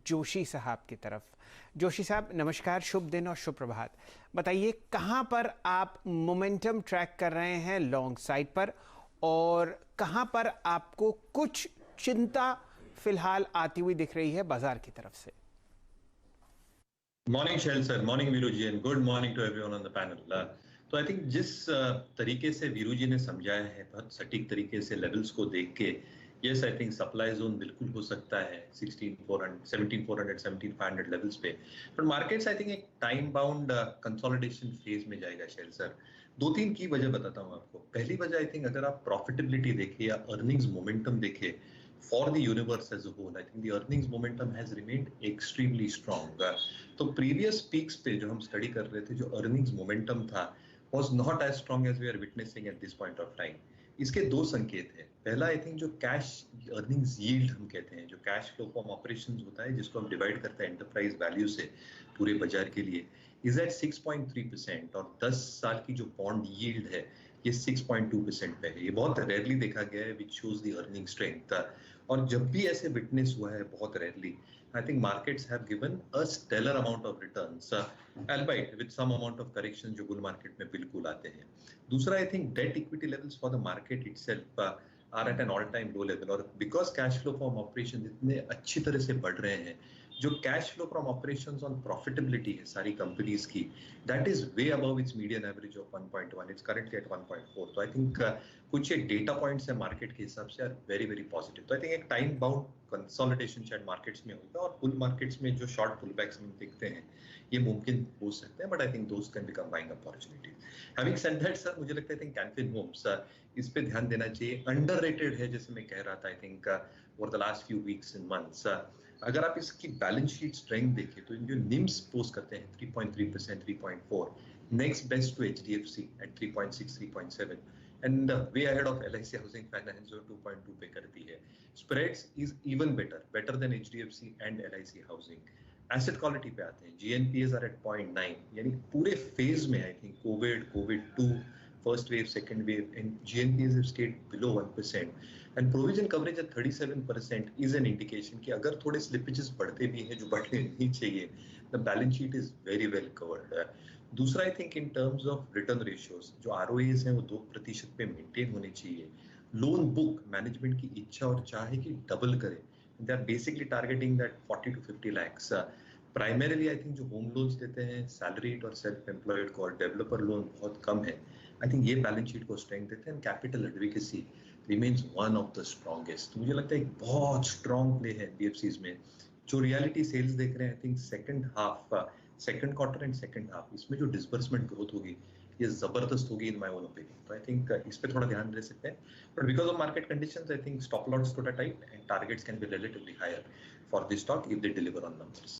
जोशी साहब की तरफ। जोशी साहब नमस्कार, शुभ दिन और शुभ प्रभात। बताइए कहाँ पर आप मोमेंटम ट्रैक कर रहे हैं लॉन्ग साइड पर, और कहाँ पर आपको कुछ चिंता फिलहाल आती हुई दिख रही है बाजार की तरफ से? Morning Shail sir, morning Veeru ji, and good morning to everyone on the panel. तो आई थिंक जिस तरीके से वीरू जी ने समझाया है, बहुत सटीक तरीके से लेवल्स को देख के, yes I think supply zone बिल्कुल हो सकता है 16400 17400 17500 लेवल्स पे। बट मार्केट्स आई थिंक एक टाइम बाउंड कंसोलिडेशन फेज में जाएगा शैल सर। दो तीन की वजह बताता हूँ आपको। पहली वजह आई थिंक अगर आप प्रॉफिटेबिलिटी देखें या अर्निंग्स मोमेंटम देखें for the universe as a whole, I think the earnings momentum has remained extremely strong. तो previous peaks पे जो हम स्टडी कर रहे थे, जो earnings momentum था was not as strong as we are witnessing at this point of time. इसके दो संकेत हैं। पहला आई थिंक जो कैश अर्निंग्स यील्ड हम कहते हैं, जो कैश फ्लो फ्रॉम ऑपरेशंस होता है, जिसको हम डिवाइड करते हैं एंटरप्राइज वैल्यू से पूरे बाजार के लिए, इज एट 6.3%, और 10 साल की जो बॉन्ड यील्ड है ये 6.2% पे है। ये बहुत रेयरली देखा गया है, which shows the earning strength. और जब भी ऐसे विटनेस हुआ है बहुत rarely, I think markets have given a stellar amount of returns, albeit with some amount of correction जो बुल मार्केट में बिल्कुल आते हैं। दूसरा I think debt equity levels for the market itself are at an all time low level, और because cash flow from operation इतने अच्छी तरह से बढ़ रहे हैं, जो cash flow from operations on profitability है सारी कंपनीज की, that is way above it's median average of 1.1, it's currently eight 1.4। तो आई थिंक कुछ ये डेटा पॉइंट्स है मार्केट के हिसाब से आर वेरी वेरी पॉजिटिव। तो आई थिंक एक टाइम बाउंड कंसोलिडेशन शायद मार्केट्स में होगा, और बुल मार्केट्स में जो शॉर्ट पुल बैक्स हम देखते हैं ये मुमकिन हो सकते हैं, but I think those can become buying opportunities. Having said that sir, मुझे लगता है थिंक कैन फिन होम्स इस पे ध्यान देना चाहिए। अंडररेटेड है जैसे मैं कह रहा था I think over the last few weeks and months. अगर आप इसकी बैलेंस शीट स्ट्रेंथ देखें तो जो निम्स पोस्ट करते हैं 3.3%, 3.4, next best to HDFC at 3.6, 3.7, and way ahead of LIC housing finance जो 2.2 पे करती है। Spreads is even better than HDFC and LIC housing. Asset quality पे आते हैं, जीएनपीएस आर एट 0.9, यानी पूरे फेज में I think Covid 2 first wave, second wave, and GNPs have stayed below 1%, and provision coverage at 37% is an indication कि अगर थोड़े slippages बढ़ते भी हैं जो बढ़ने नहीं चाहिए, the balance sheet is very well covered. दूसरा I think in terms of return ratios, जो आरओएस हैं वो 2% पे मेंटेन होने चाहिए। लोन बुक मैनेजमेंट की इच्छा और चाह है कि डबल करे, they are basically targeting that 40 to 50 lakhs। Primarily I think जो होम लोन्स देते हैं सैलरीड और सेल्फ एम्प्लॉयड को, और डेवलपर लोन बहुत कम है, आई थिंक ये बैलेंस शीट को स्ट्रेंथ देते हैं। Capital advocacy remains one of the strongest. मुझे लगता है एक बहुत स्ट्रॉन्ग प्ले है एनबीएफसीज में। जो रियलिटी सेल्स देख रहे हैं I think second quarter and second half, इसमें जो डिसबर्समेंट ग्रोथ होगी ये जबरदस्त होगी इन माय ओन ओपिनियन। तो आई थिंक इस पे थोड़ा ध्यान दे सकते हैं, but because of market conditions I think stop lots to tight and targets can be relatively higher for this stock if they deliver on numbers.